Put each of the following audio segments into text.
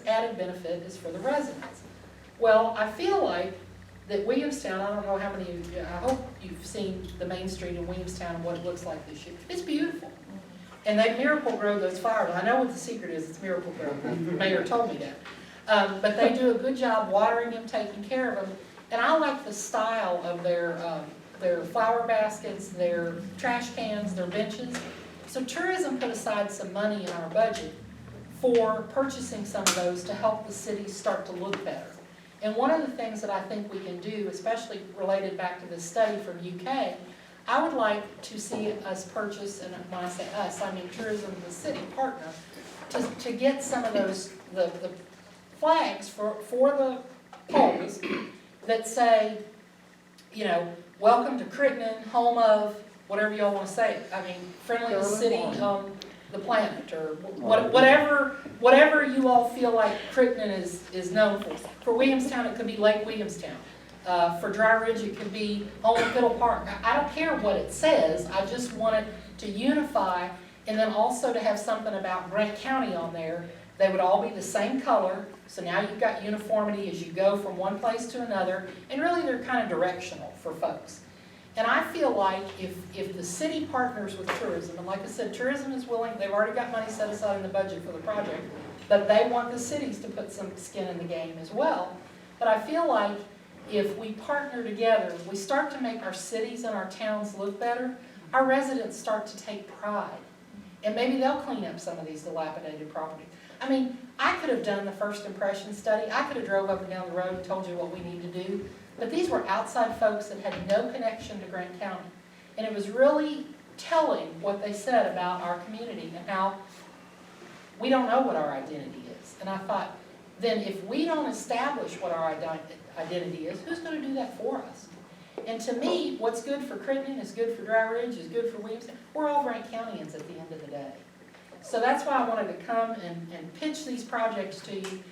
added benefit is for the residents. Well, I feel like that Williamstown, I don't know how many of you, I hope you've seen the Main Street in Williamstown and what it looks like this year. It's beautiful. And they miracle grow those flowers. I know what the secret is, it's miracle grow. The mayor told me that. But they do a good job watering them, taking care of them. And I like the style of their flower baskets, their trash cans, their benches. So tourism put aside some money in our budget for purchasing some of those to help the city start to look better. And one of the things that I think we can do, especially related back to this study from UK, I would like to see us purchase, and when I say us, I mean tourism, the city partner, to get some of those, the flags for the poles that say, you know, welcome to Crittenden, home of, whatever y'all want to say. I mean, friendliest city on the planet, or whatever you all feel like Crittenden is known for. For Williamstown, it could be Lake Williamstown. For Dry Ridge, it could be Home of Fiddle Park. I don't care what it says, I just want it to unify, and then also to have something about Grant County on there. They would all be the same color, so now you've got uniformity as you go from one place to another, and really they're kind of directional for folks. And I feel like if the city partners with tourism, and like I said, tourism is willing, they've already got money set aside in the budget for the project, but they want the cities to put some skin in the game as well. But I feel like if we partner together, we start to make our cities and our towns look better, our residents start to take pride. And maybe they'll clean up some of these dilapidated properties. I mean, I could have done the first impression study. I could have drove up and down the road and told you what we need to do. But these were outside folks that had no connection to Grant County. And it was really telling what they said about our community and how we don't know what our identity is. And I thought, then if we don't establish what our identity is, who's going to do that for us? And to me, what's good for Crittenden is good for Dry Ridge, is good for Williamstown. We're all Grant Countians at the end of the day. So that's why I wanted to come and pitch these projects to you.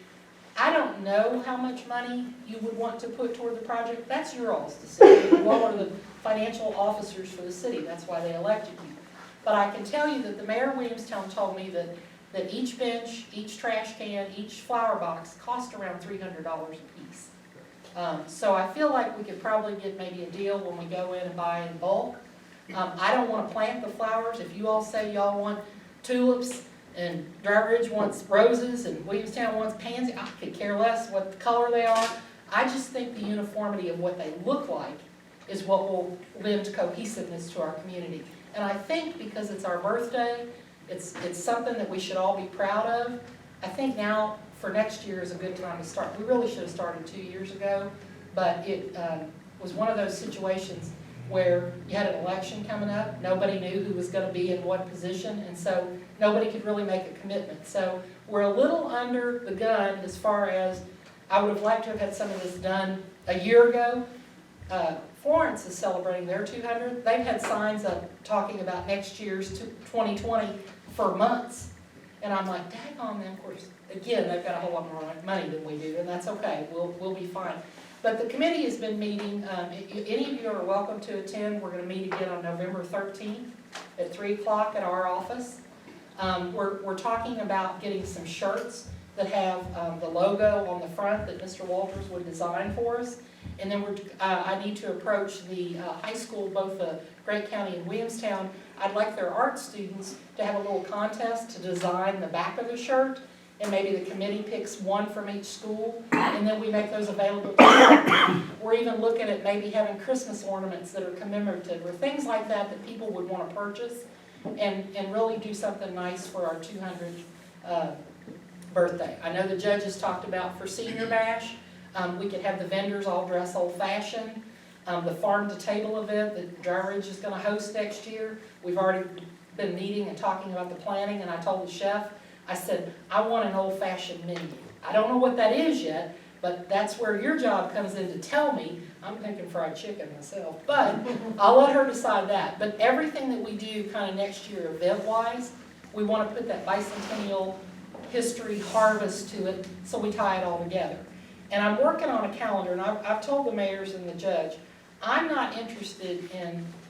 I don't know how much money you would want to put toward the project. That's your all's decision. You all are the financial officers for the city. That's why they elected you. But I can tell you that the mayor of Williamstown told me that each bench, each trash can, each flower box cost around $300 a piece. So I feel like we could probably get maybe a deal when we go in and buy in bulk. I don't want to plant the flowers. If you all say y'all want tulips, and Dry Ridge wants roses, and Williamstown wants pansy, I could care less what the color they are. I just think the uniformity of what they look like is what will lend cohesiveness to our community. And I think because it's our birthday, it's something that we should all be proud of. I think now for next year is a good time to start. We really should have started 2 years ago, but it was one of those situations where you had an election coming up, nobody knew who was going to be in what position, and so nobody could really make a commitment. So we're a little under the gun as far as, I would have liked to have had some of this done a year ago. Florence is celebrating their 200. They've had signs up talking about next year's 2020 for months. And I'm like, daggone them, of course. Again, they've got a whole lot more money than we do, and that's okay. We'll be fine. But the committee has been meeting. Any of you are welcome to attend. We're going to meet again on November 13th at 3 o'clock at our office. We're talking about getting some shirts that have the logo on the front that Mr. Walters would design for us. And then I need to approach the high school, both Grant County and Williamstown. I'd like their art students to have a little contest to design the back of the shirt. And maybe the committee picks one from each school, and then we make those available to them. We're even looking at maybe having Christmas ornaments that are commemorative, or things like that that people would want to purchase, and really do something nice for our 200th birthday. I know the judges talked about for Senior Bash, we could have the vendors all dress old-fashioned. The farm-to-table event that Dry Ridge is going to host next year, we've already been meeting and talking about the planning, and I told the chef, I said, I want an old-fashioned menu. I don't know what that is yet, but that's where your job comes in to tell me. I'm thinking fried chicken myself, but I'll let her decide that. But everything that we do kind of next year event-wise, we want to put that bicentennial history harvest to it, so we tie it all together. And I'm working on a calendar, and I've told the mayors and the judge, I'm not interested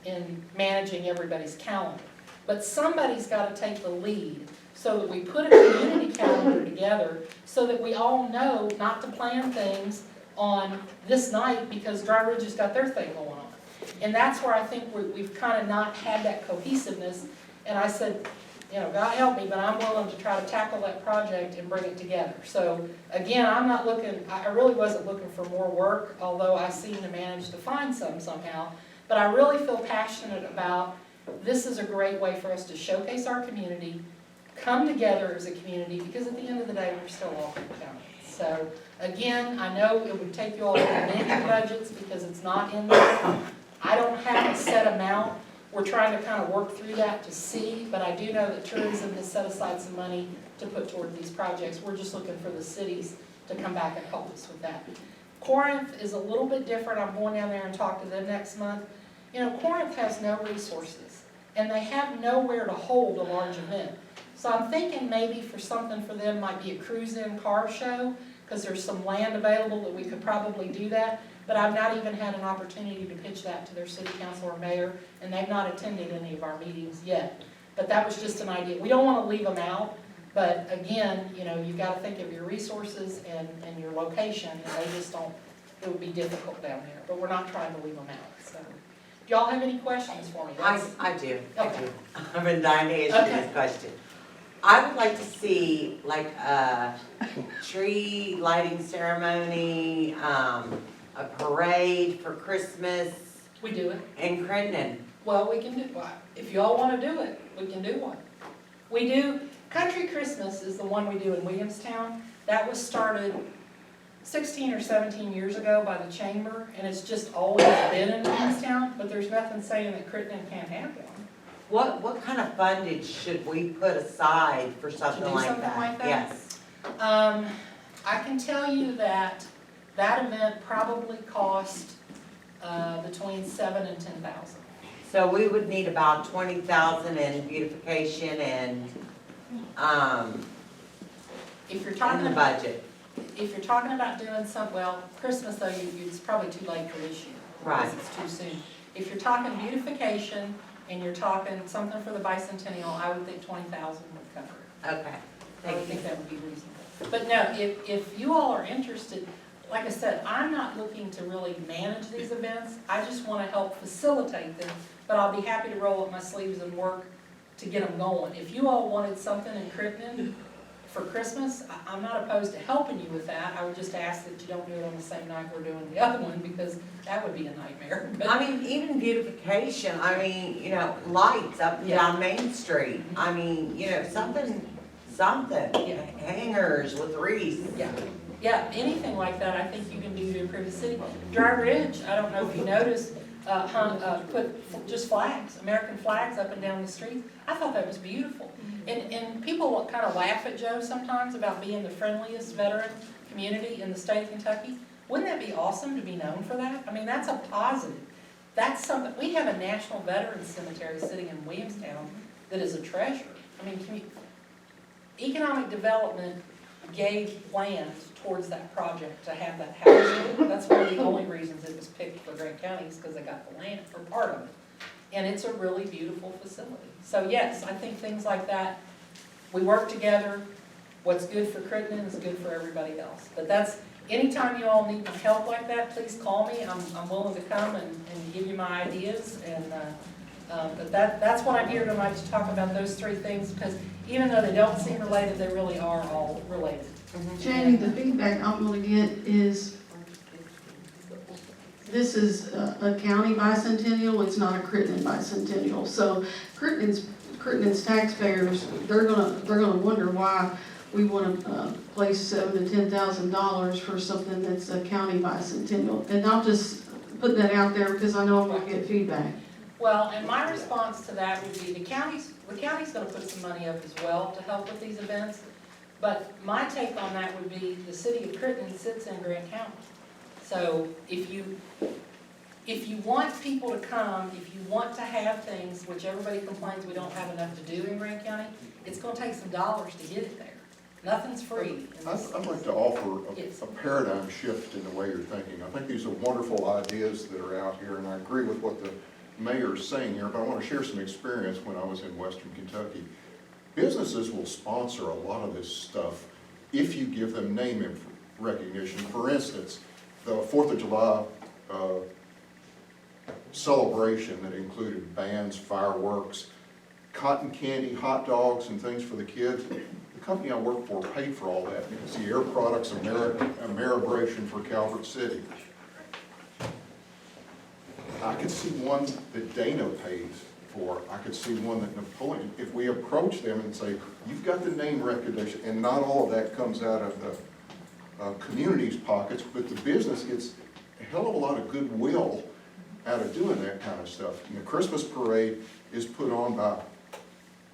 in managing everybody's calendar, but somebody's got to take the lead so that we put a community calendar together so that we all know not to plan things on this night because Dry Ridge has got their thing going on. And that's where I think we've kind of not had that cohesiveness. And I said, you know, God help me, but I'm willing to try to tackle that project and bring it together. So again, I'm not looking, I really wasn't looking for more work, although I seem to manage to find some somehow. But I really feel passionate about this is a great way for us to showcase our community, come together as a community, because at the end of the day, we're still all county. So again, I know it would take you all to amend your budgets because it's not in there. I don't have a set amount. We're trying to kind of work through that to see, but I do know that tourism has set aside some money to put toward these projects. We're just looking for the cities to come back and help us with that. Corinth is a little bit different. I'm going down there and talk to them next month. You know, Corinth has no resources, and they have nowhere to hold a large event. So I'm thinking maybe for something for them might be a cruise-in car show, because there's some land available that we could probably do that. But I've not even had an opportunity to pitch that to their city council or mayor, and they've not attended any of our meetings yet. But that was just an idea. We don't want to leave them out, but again, you know, you've got to think of your resources and your location, and they just don't, it would be difficult down there. But we're not trying to leave them out, so. Do y'all have any questions for me? I do. Okay. I do. I've been dying to ask you this question. I would like to see like a tree lighting ceremony, a parade for Christmas We do it. in Crittenden. Well, we can do, well, if you all want to do it, we can do one. We do, Country Christmas is the one we do in Williamstown. That was started 16 or 17 years ago by the chamber, and it's just always been in Williamstown, but there's nothing saying that Crittenden can't have one. What kind of fundage should we put aside for something like that? To do something like that? Yes. I can tell you that that event probably cost between $7,000 and $10,000. So we would need about 20,000 in beautification and If you're in talking the about, budget. if you're talking about doing some, well, Christmas though, it's probably too late for this year. Right. Because it's too soon. If you're talking beautification and you're talking something for the bicentennial, I would think 20,000 would cover it. Okay. I would think that would be reasonable. But no, if you all are interested, like I said, I'm not looking to really manage these events. I just want to help facilitate them, but I'll be happy to roll up my sleeves and work to get them going. If you all wanted something in Crittenden for Christmas, I'm not opposed to helping you with that. I would just ask that you don't do it on the same night we're doing the other one, because that would be a nightmare. But I mean, even beautification, I mean, you know, lights up and down Main Street. I mean, you know, something, Yeah. hangers with wreaths. Yeah, anything like that, I think you can do to improve the city. Dry Ridge, I don't know if you noticed, put just flags, American flags up and down the streets. I thought that was beautiful. And people kind of laugh at Joe sometimes about being the friendliest veteran community in the state of Kentucky. Wouldn't that be awesome to be known for that? I mean, that's a positive. That's something, we have a national veterans cemetery sitting in Williamstown that is a treasure. I mean, economic development gave land towards that project to have that house. That's one of the only reasons it was picked for Grant County, is because they got the land for part of it. And it's a really beautiful facility. So yes, I think things like that, we work together. What's good for Crittenden is good for everybody else. But that's, anytime you all need my help like that, please call me. I'm willing to come and give you my ideas. And but that's what I'm here tonight, to talk about those three things, because even though they don't seem related, they really are all related. Jamie, the feedback I'm gonna get is, this is a county bicentennial, it's not a Crittenden bicentennial. So Crittenden's taxpayers, they're gonna wonder why we wanna place $7,000 to $10,000 for something that's a county bicentennial. And I'm just putting that out there because I know I'm gonna get feedback. Well, and my response to that would be the county's gonna put some money up as well to help with these events. But my take on that would be the city of Crittenden sits in Grant County. So if you want people to come, if you want to have things, which everybody complains we don't have enough to do in Grant County, it's gonna take some dollars to get it there. Nothing's free. I'd like to offer a paradigm shift in the way you're thinking. I think these are wonderful ideas that are out here, and I agree with what the mayor is saying here, but I want to share some experience when I was in Western Kentucky. businesses will sponsor a lot of this stuff if you give them name recognition. For instance, the 4th of July celebration that included bands, fireworks, cotton candy, hot dogs, and things for the kids. The company I work for paid for all that. It's the Air Products Ameribration for Calvert City. I could see one that Dana pays for. I could see one that Napoleon. If we approach them and say, you've got the name recognition, and not all of that comes out of the community's pockets, but the business gets a hell of a lot of goodwill out of doing that kind of stuff. And the Christmas parade is put on by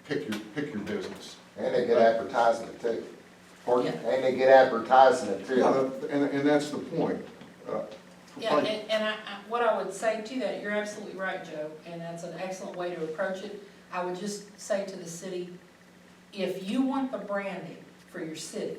pick your business. And they get advertisement too. Pardon? And they get advertisement too. Yeah, and that's the point. Yeah, and what I would say to that, you're absolutely right, Joe, and that's an excellent way to approach it. I would just say to the city, if you want the branding for your city,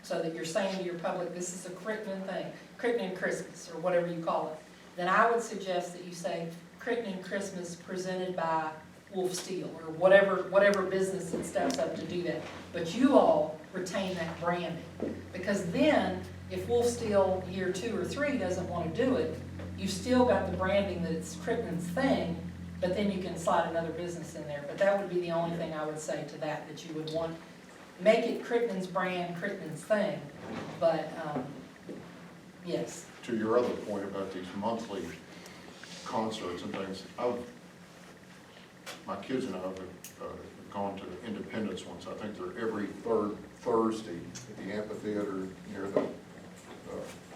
so that you're saying to your public, this is a Crittenden thing, Crittenden Christmas, or whatever you call it, then I would suggest that you say Crittenden Christmas presented by Wolf Steel, or whatever business that steps up to do that. But you all retain that branding, because then, if Wolf Steel year 2 or 3 doesn't want to do it, you've still got the branding that it's Crittenden's thing, but then you can slide another business in there. But that would be the only thing I would say to that you would want. Make it Crittenden's brand, Crittenden's thing, but, yes. To your other point about these monthly concerts and things, my kids and I have gone to the Independence ones. I think they're every third Thursday at the amphitheater near the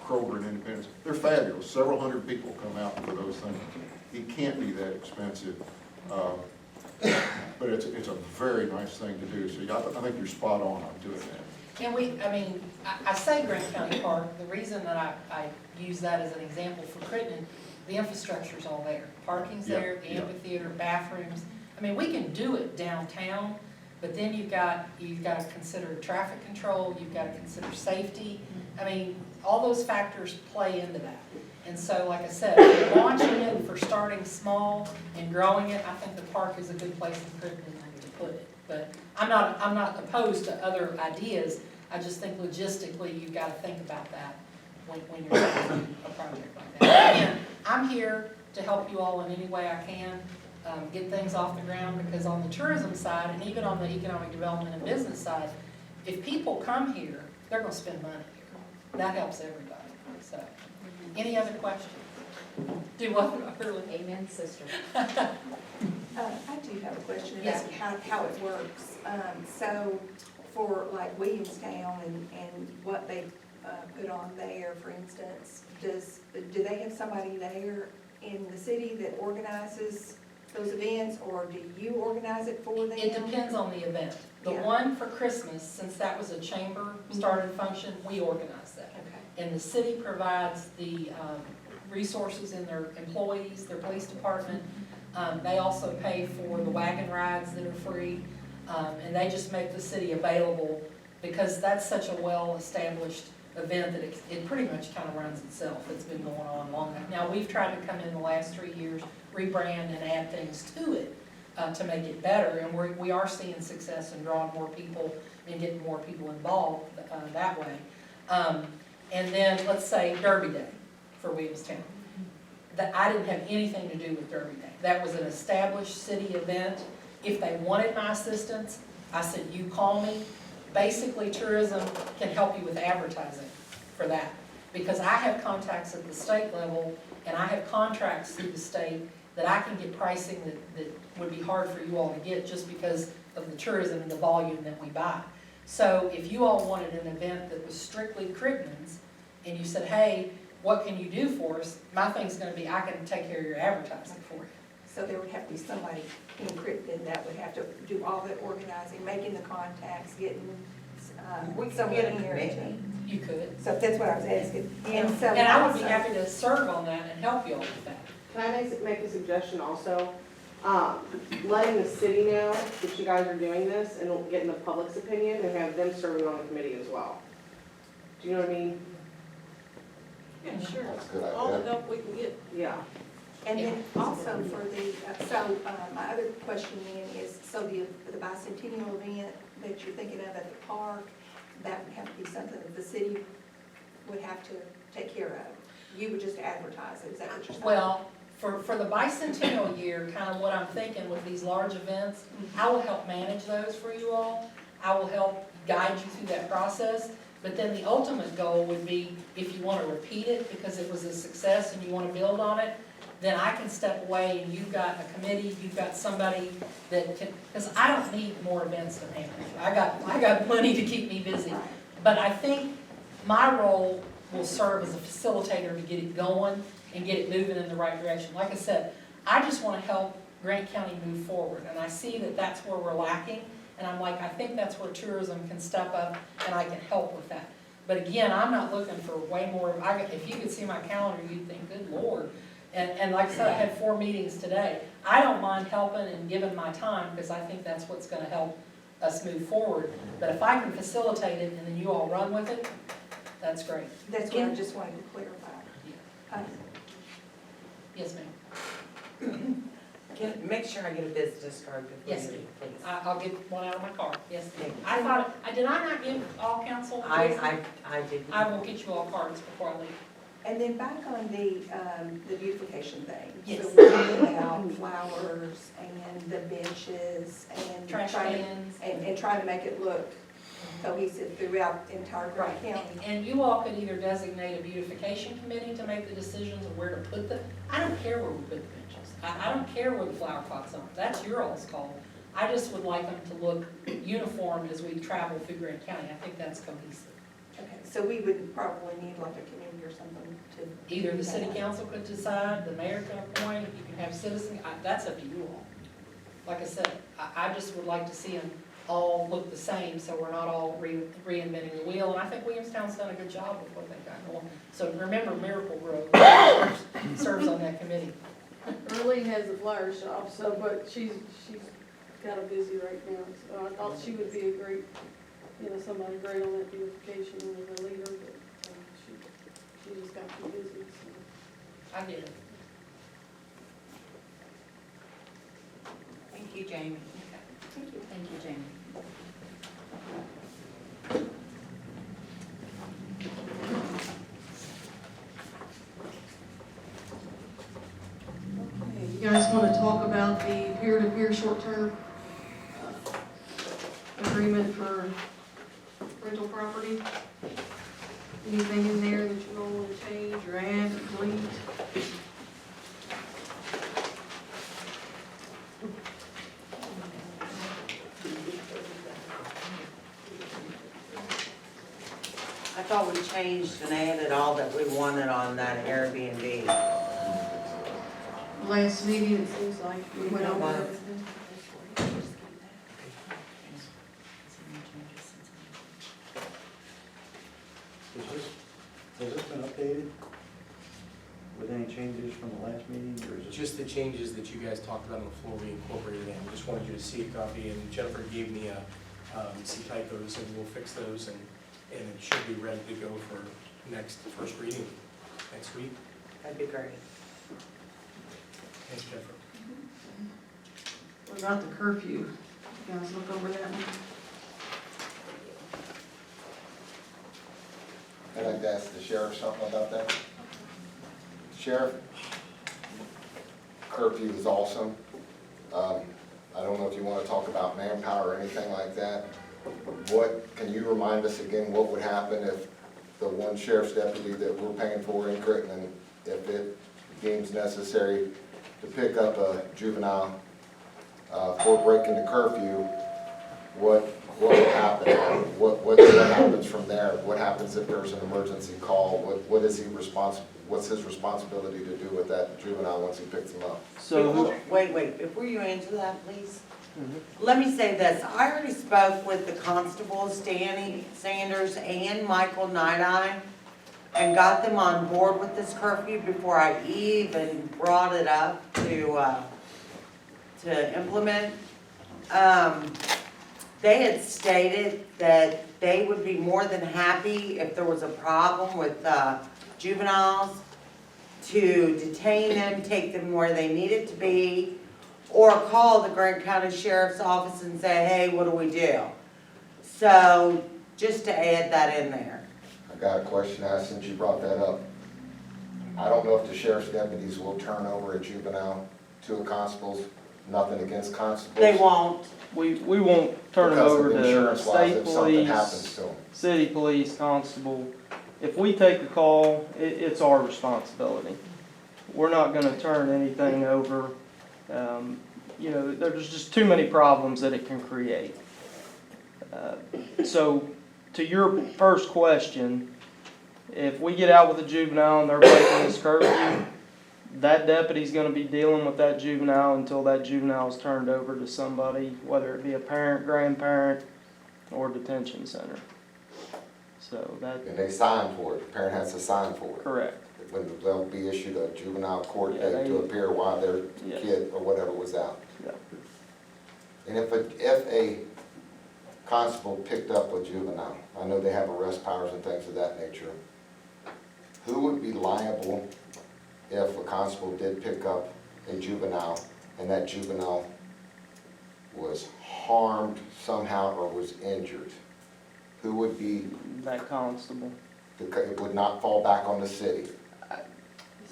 Kroger and Independence. They're fabulous. Several hundred people come out for those things. It can't be that expensive, but it's a very nice thing to do. So I think you're spot on doing that. And I say Grant County Park, the reason that I use that as an example for Crittenden, the infrastructure's all there. Parking's there, the amphitheater, bathrooms. I mean, we can do it downtown, but then you've got to consider traffic control, you've got to consider safety. I mean, all those factors play into that. And so, like I said, for launching it, for starting small and growing it, I think the park is a good place in Crittenden to put it. But I'm not opposed to other ideas. I just think logistically, you've got to think about that when you're doing a project like that. Again, I'm here to help you all in any way I can, get things off the ground, because on the tourism side, and even on the economic development and business side, if people come here, they're going to spend money here. That helps everybody. So, any other questions? Do what, Early? Amen, sister. I do have a question Yes. about how it works. So for like Williamstown and what they put on there, for instance, do they have somebody there in the city that organizes those events, or do you organize it for them? It depends on the event. The Yeah. one for Christmas, since that was a chamber started function, we organized that. Okay. And the city provides the resources in their employees, their police department. They also pay for the wagon rides that are free. And they just make the city available, because that's such a well-established event that it pretty much kind of runs itself. It's been going on long enough. Now, we've tried to come in the last 3 years, rebrand and add things to it to make it better. And we are seeing success in drawing more people and getting more people involved that way. And then, let's say Derby Day for Williamstown. I didn't have anything to do with Derby Day. That was an established city event. If they wanted my assistance, I said, you call me. Basically, tourism can help you with advertising for that, because I have contacts at the state level, and I have contracts through the state that I can get pricing that would be hard for you all to get, just because of the tourism and the volume that we buy. So if you all wanted an event that was strictly Crittenden's, and you said, hey, what can you do for us? My thing's gonna be, I can take care of your advertising for you. So there would have to be somebody in Crittenden that would have to do all the organizing, making the contacts, getting We can someone get a in here committee. to. You could. So that's what I was asking. And so I would be also- happy to serve on that and help you all with that. Can I make a suggestion also? Letting the city know that you guys are doing this and getting the public's opinion, and have them serving on the committee as well. Do you know what I mean? Yeah, sure. That's a good All the idea. help we can get. Yeah. And then also for the, my other question then is, so the bicentennial event that you're thinking of at the park, that would have to be something that the city would have to take care of? You would just advertise it, is that what you're saying? Well, for the bicentennial year, kind of what I'm thinking with these large events, I will help manage those for you all. I will help guide you through that process. But then the ultimate goal would be, if you want to repeat it because it was a success and you want to build on it, then I can step away and you've got a committee, you've got somebody that can, because I don't need more events to manage. I got plenty to keep me busy. But I think my role will serve as a facilitator to get it going and get it moving in the right direction. Like I said, I just want to help Grant County move forward, and I see that that's where we're lacking, and I'm like, I think that's where tourism can step up, and I can help with that. But again, I'm not looking for way more, if you could see my calendar, you'd think, good Lord. And like I said, I had 4 meetings today. I don't mind helping and giving my time, because I think that's what's gonna help us move forward. But if I can facilitate it and then you all run with it, that's great. That's what I just wanted to clarify. Yes, ma'am. Make sure I get a business card before Yes, you leave, please. I'll get one out of my car, yes. Thank you. I thought, did I not give all council? I did. I will get you all cards before I leave. And then back on the beautification thing. Yes. So we're talking about flowers and the benches and Trash trying, cans. and trying to make it look cohesive throughout the entire Grant County. And you all could either designate a beautification committee to make the decisions of where to put them. I don't care where we put the benches. I don't care where the flower pots are. That's your all's call. I just would like them to look uniform as we travel through Grant County. I think that's cohesive. Okay, so we would probably need like a committee or something to. Either the city council could decide, the mayor can appoint, you can have citizens, that's up to you all. Like I said, I just would like to see them all look the same, so we're not all reinventing the wheel. And I think Williamstown's done a good job with what they've got going. So remember, Miracle Grove serves on that committee. Early has a flower shop, so, but she's kind of busy right now. So I thought she would be a great, somebody great on that beautification with a leader, but she just got too busy, so. I get it. Thank you, Jamie. Thank you. Thank you, Jamie. You guys want to talk about the peer-to-peer short-term agreement for rental property? Anything in there that you all want to change or add or delete? I thought we changed and added all that we wanted on that Airbnb. Last meeting, it seems like we went over What? everything. Has this been updated with any changes from the last meeting, or is it Just the changes that you guys talked about on the floor, we incorporated in. Just wanted you to see a copy, and Jennifer gave me some typos, and we'll fix those, and it should be ready to go for first reading next week. That'd be great. Thanks, Jennifer. What about the curfew? You guys look over that one? I'd like to ask the sheriff something about that. Sheriff, curfew is awesome. I don't know if you want to talk about manpower or anything like that. Can you remind us again what would happen if the one sheriff's deputy that we're paying for in Crittenden, if it deems necessary to pick up a juvenile for breaking the curfew, what would happen? What happens from there? What happens if there's an emergency call? What's his responsibility to do with that juvenile once he picks him up? so? Wait, before you answer that, please. Let me say this, I already spoke with the constables, Danny Sanders and Michael Night-Eye, and got them on board with this curfew before I even brought it up to implement. They had stated that they would be more than happy if there was a problem with juveniles to detain them, take them where they needed to be, or call the Grant County Sheriff's Office and say, hey, what do we do? So, just to add that in there. I got a question asked since you brought that up. I don't know if the sheriff's deputies will turn over a juvenile to a constable's, nothing against constables. They won't. We won't turn them Because of over to insurance-wise, state if something happens police, to them. city police, constable. If we take a call, it's our responsibility. We're not gonna turn anything over. You know, there's just too many problems that it can create. So, to your first question, if we get out with a juvenile and they're breaking this curfew, that deputy's gonna be dealing with that juvenile until that juvenile is turned over to somebody, whether it be a parent, grandparent, or detention center. So that, And they sign for it, the parent has to sign for it. correct, When they'll be issued a juvenile court Yeah, date to appear while their Yes. kid or whatever was out. yeah. And if a constable picked up a juvenile, I know they have arrest powers and things of that nature, who would be liable if a constable did pick up a juvenile and that juvenile was harmed somehow or was injured? Who would be, That constable. it would not fall back on the city?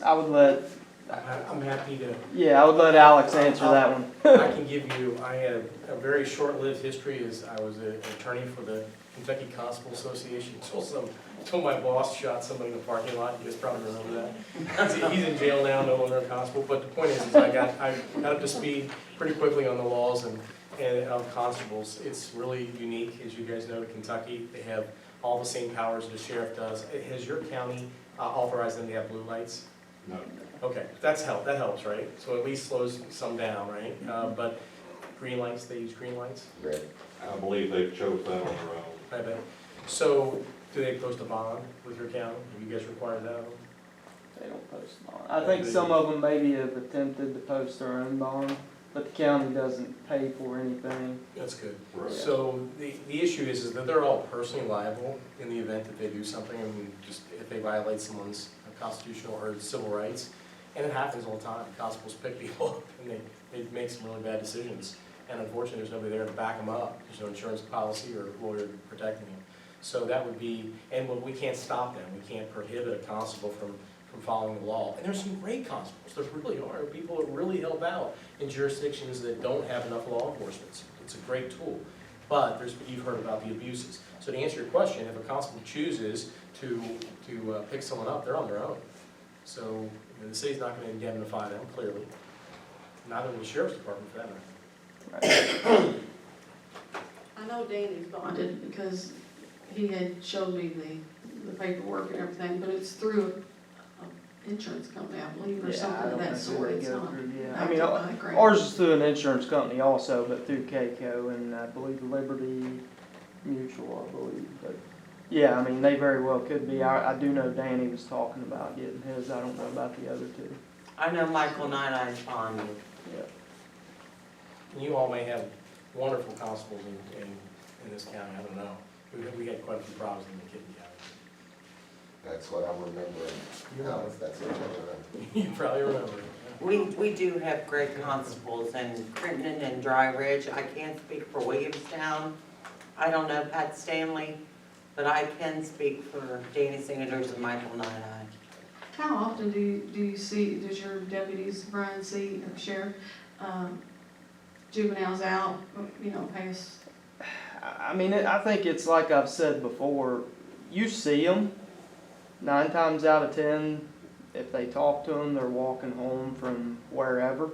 I would let, I'm happy to, yeah, I would let Alex answer that one. I can give you, I had a very short-lived history as I was an attorney for the Kentucky Constable Association until my boss shot somebody in the parking lot. You guys probably remember that. He's in jail now, no longer a constable. But the point is I got up to speed pretty quickly on the laws and of constables. It's really unique, as you guys know, in Kentucky. They have all the same powers the sheriff does. Has your county authorized them to have blue lights? No. Okay, that helps, right? So at least slows some down, right? But green lights, they use green lights? Red. I believe they chose that on their own. I bet. So, do they post a bond with your county? Have you guys required that of them? They don't post bond. I think some of them maybe have attempted to post their own bond, but the county doesn't pay for anything. That's good. Right. So, the issue is that they're all personally liable in the event that they do something, and just if they violate someone's constitutional or civil rights. And it happens all the time. Constables pick people up and they make some really bad decisions. And unfortunately, there's nobody there to back them up. There's no insurance policy or lawyer protecting them. So that would be, and we can't stop them. We can't prohibit a constable from following the law. And there's some great constables. There really are people that really help out in jurisdictions that don't have enough law enforcement. It's a great tool. But you've heard about the abuses. So to answer your question, if a constable chooses to pick someone up, they're on their own. So the city's not going to indemnify them, clearly. Neither will the sheriff's department for that matter. I know Danny's bonded because he had showed me the paperwork and everything, but it's through a insurance company, I believe, or Yeah, I something of don't that know who sort. they It's go not through, yeah. I backed mean, up by a grant. ours is through an insurance company also, but through KCO and I believe Liberty Mutual, I believe. But yeah, I mean, they very well could be. I do know Danny was talking about getting his. I don't know about the other two. I know Michael Night bonded. Yeah. And you all may have wonderful constables in this county, I don't know. We had quite a few problems in McKinney County. That's what I'm remembering. No, that's what I'm remembering. You probably remember. We do have great constables in Crittenden and Dry Ridge. I can't speak for Williamstown. I don't know Pat Stanley, but I can speak for Danny Sanders and Michael Night. How often do you see, does your deputies, Brian, see, or sheriff, juveniles out, past? I mean, I think it's like I've said before. You see them 9 times out of 10. If they talk to them, they're walking home from wherever.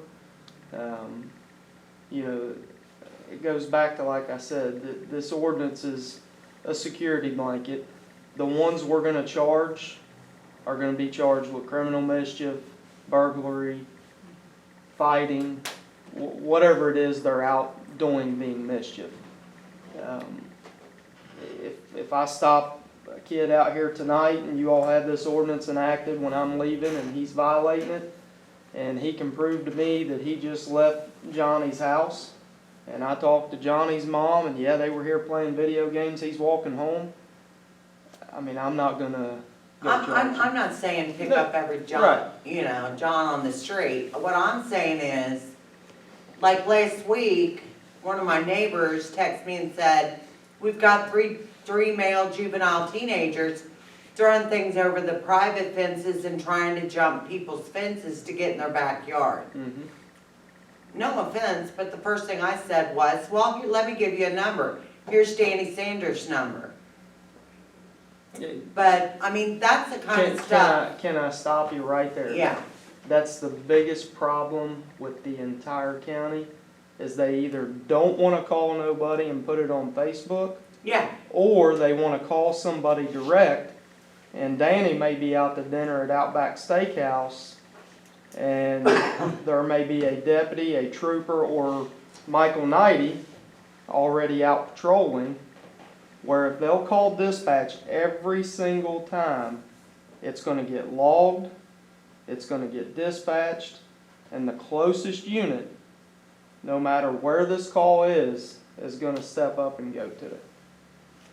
It goes back to, like I said, this ordinance is a security blanket. The ones we're going to charge are going to be charged with criminal mischief, burglary, fighting, whatever it is they're out doing being mischief. If I stop a kid out here tonight and you all have this ordinance enacted when I'm leaving and he's violating it, and he can prove to me that he just left Johnny's house, and I talked to Johnny's mom, and yeah, they were here playing video games, he's walking home, I mean, I'm not gonna go I'm charge. not saying pick No, up every John, right. John on the street. What I'm saying is, like last week, one of my neighbors texted me and said, we've got three male juvenile teenagers throwing things over the private fences and trying to jump people's fences to get in their backyard. Mhm. No offense, but the first thing I said was, well, let me give you a number. Here's Danny Sanders' number. But, I mean, that's the kind of stuff. Can I stop you right there? Yeah, That's the biggest problem with the entire county, is they either don't wanna call nobody and put it on Facebook, yeah. or they wanna call somebody direct, and Danny may be out to dinner at Outback Steakhouse, and there may be a deputy, a trooper, or Michael Knighty already out patrolling, where if they'll call dispatch every single time, it's gonna get logged, it's gonna get dispatched, and the closest unit, no matter where this call is gonna step up and go to it.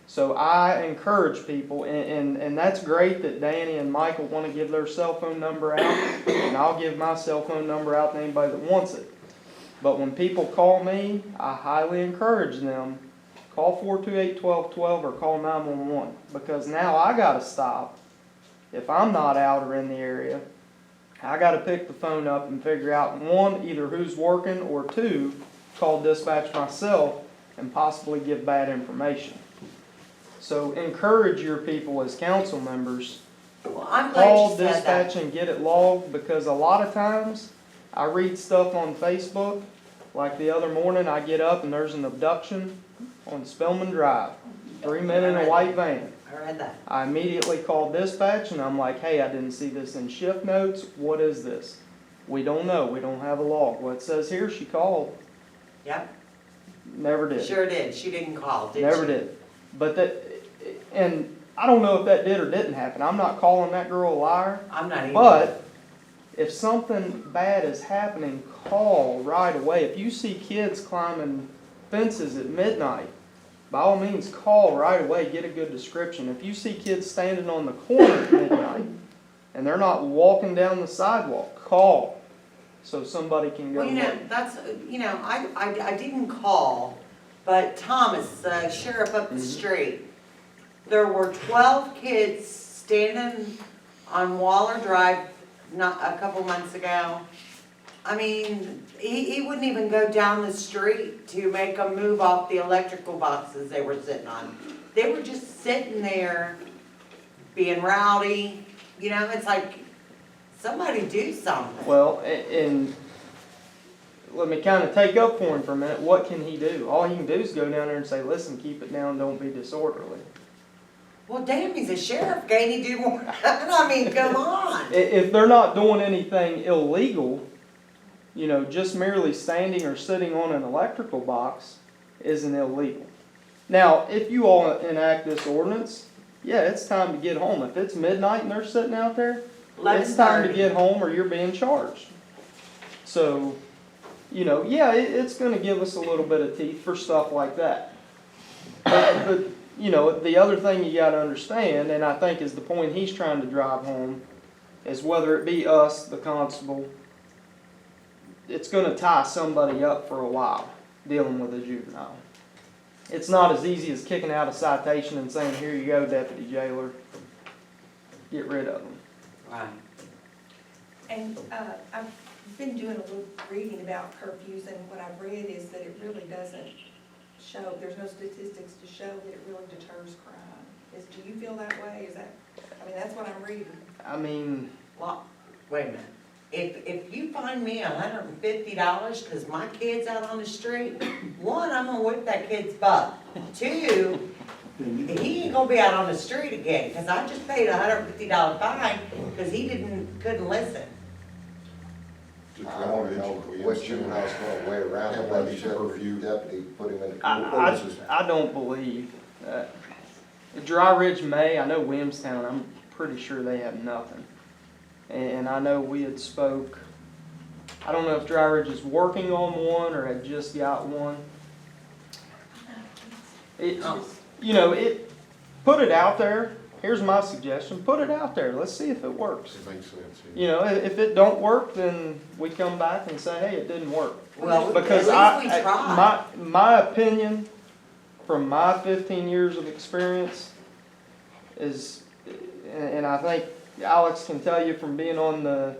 So I encourage people, and that's great that Danny and Michael wanna give their cell phone number out, and I'll give my cell phone number out to anybody that wants it. But when people call me, I highly encourage them, call 428-1212 or call 911, because now I gotta stop. If I'm not out or in the area, I gotta pick the phone up and figure out, one, either who's working, or two, call dispatch myself and possibly give bad information. So encourage your people as council members, Well, I'm glad call you said that. dispatch and get it logged, because a lot of times, I read stuff on Facebook, like the other morning, I get up and there's an abduction on Spellman Drive, 3 men in a white van. I read that. I immediately called dispatch and I'm like, hey, I didn't see this in shift notes, what is this? We don't know, we don't have a log. Well, it says here she called, Yep, never did. sure did. She didn't call, did she? Never did. But that, and I don't know if that did or didn't happen, I'm not calling that girl a liar, I'm not even. but if something bad is happening, call right away. If you see kids climbing fences at midnight, by all means, call right away, get a good description. If you see kids standing on the corner at midnight and they're not walking down the sidewalk, call so somebody can go Well, you know, look. that's, I didn't call, but Thomas, sheriff up the street, there were 12 kids standing on Waller Drive not a couple months ago. I mean, he wouldn't even go down the street to make them move off the electrical boxes they were sitting on. They were just sitting there being rowdy, it's like, somebody do something. Well, and let me kind of take up for him for a minute. What can he do? All he can do is go down there and say, listen, keep it down, don't be disorderly. Well, damn, he's a sheriff, can't he do more? I mean, come on. If they're not doing anything illegal, just merely standing or sitting on an electrical box isn't illegal. Now, if you all enact this ordinance, yeah, it's time to get home. If it's midnight and they're sitting out there, it's time to get home or you're being charged. So, yeah, it's gonna give us a little bit of teeth for stuff like that. But the other thing you gotta understand, and I think is the point he's trying to drive home, is whether it be us, the constable, it's gonna tie somebody up for a while dealing with a juvenile. It's not as easy as kicking out a citation and saying, here you go, deputy jailer, get rid of them. Right. And I've been doing a little reading about curfews, and what I've read is that it really doesn't show, there's no statistics to show that it really deters crime. Do you feel that way? That's what I'm reading. I mean, Well, wait a minute. If you find me $150 because my kid's out on the street, one, I'm gonna whip that kid's butt. Two, he ain't gonna be out on the street again, because I just paid a $150 fine because he couldn't listen. I don't know what juvenile's gonna wait around and let the deputy put him in the court. I don't believe that. Dry Ridge May, I know Williamstown, I'm pretty sure they have nothing. And I know we had spoke, I don't know if Dry Ridge is working on one or had just got one. Put it out there, here's my suggestion, put it out there, let's see if it works. It makes sense. You know, if it don't work, then we come back and say, hey, it didn't work. Well, Because at least we tried. my opinion, from my 15 years of experience, is, and I think Alex can tell you from being on the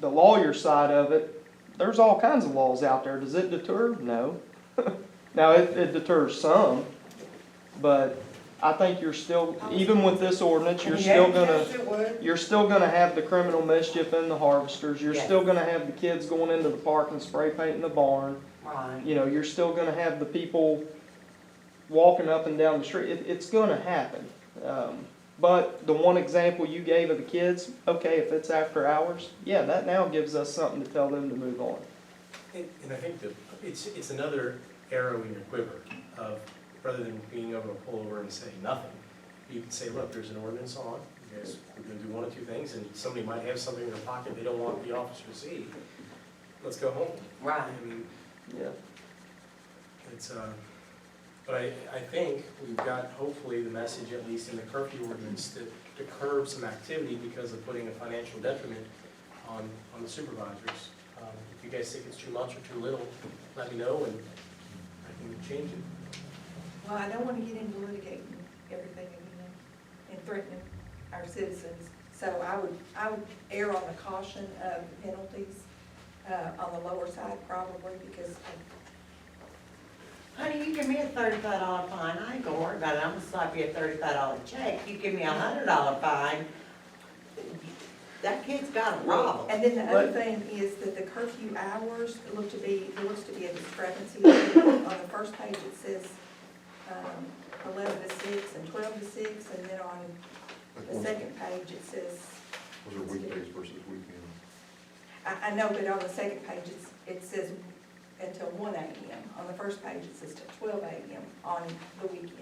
lawyer side of it, there's all kinds of laws out there. Does it deter? No. Now, it deters some, but I think you're still, even with this ordinance, you're still gonna, Yes, it would. you're still gonna have the criminal mischief in the harvesters. You're Yes. still gonna have the kids going into the park and spray painting the barn. Right. You know, you're still gonna have the people walking up and down the street. It's gonna happen. But the one example you gave of the kids, okay, if it's after hours, yeah, that now gives us something to tell them to move on. And I think that it's another arrow in your quiver of, rather than being able to pull over and say nothing, you can say, look, there's an ordinance on, you guys, we're gonna do one of two things, and somebody might have something in their pocket they don't want the officer to see. Let's go home. Right. I mean, Yeah. it's, but I think we've got hopefully the message, at least in the curfew ordinance, to curb some activity because of putting a financial detriment on the supervisors. If you guys think it's too much or too little, let me know and I can change it. Well, I don't want to get into litigating everything again and threatening our citizens. So I would err on the caution of penalties, on the lower side probably, because Honey, you give me a $35 fine, I ain't gonna worry about it, I'm gonna slap you a $35 check. You give me a $100 fine, that kid's got a problem. and then the other thing is that the curfew hours there looks to be a discrepancy. On the first page, it says 11 to 6 and 12 to 6, and then on the second page, it says, Those are weekdays versus weekends. I know, but on the second page, it says until 1 a.m. On the first page, it says till 12 a.m. on the weekend.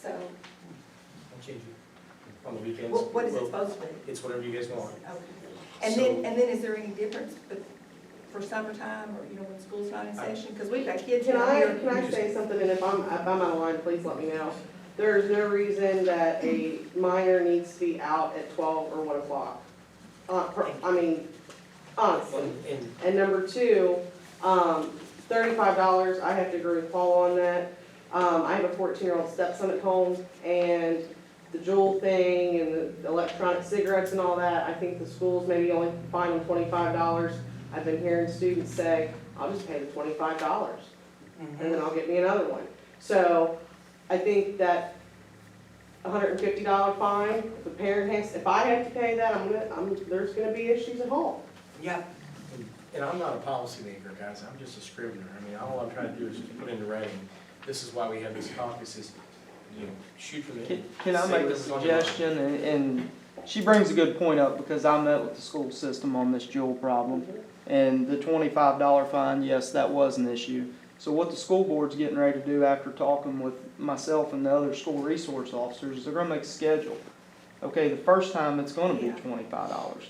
So I'll change it on the weekends. what is it Well, supposed to be? It's whatever you guys want. Okay. And then is there any difference for summertime or, you know, when school's not in session? Because we've got kids Can out I, here. can I say something, and if I'm out of line, please let me know. There's no reason that a minor needs to be out at 12 or 1 o'clock. Honestly. And And number two, $35, I have to agree with Paul on that. I have a 14-year-old stepson at home, and the Juul thing and the electronic cigarettes and all that, I think the schools maybe only fine them $25. I've been hearing students say, I'll just pay the $25, and then I'll get me another one. So I think that $150 fine, if a parent has, if I have to pay that, there's gonna be issues at home. Yep. And I'm not a policymaker, guys, I'm just a scrivener. I mean, all I'm trying to do is just put into writing, this is why we have these caucuses, you know, shoot from the. Can I say make a what's on your mind. suggestion? And she brings a good point up, because I met with the school system on this Juul problem. And the $25 fine, yes, that was an issue. So what the school board's getting ready to do after talking with myself and the other school resource officers is they're gonna make a schedule. Okay, the first time it's gonna be Yeah. $25.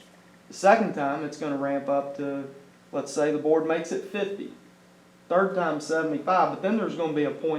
The second time, it's gonna ramp up to, let's say the board makes it 50. Third time, 75, but then there's gonna be a point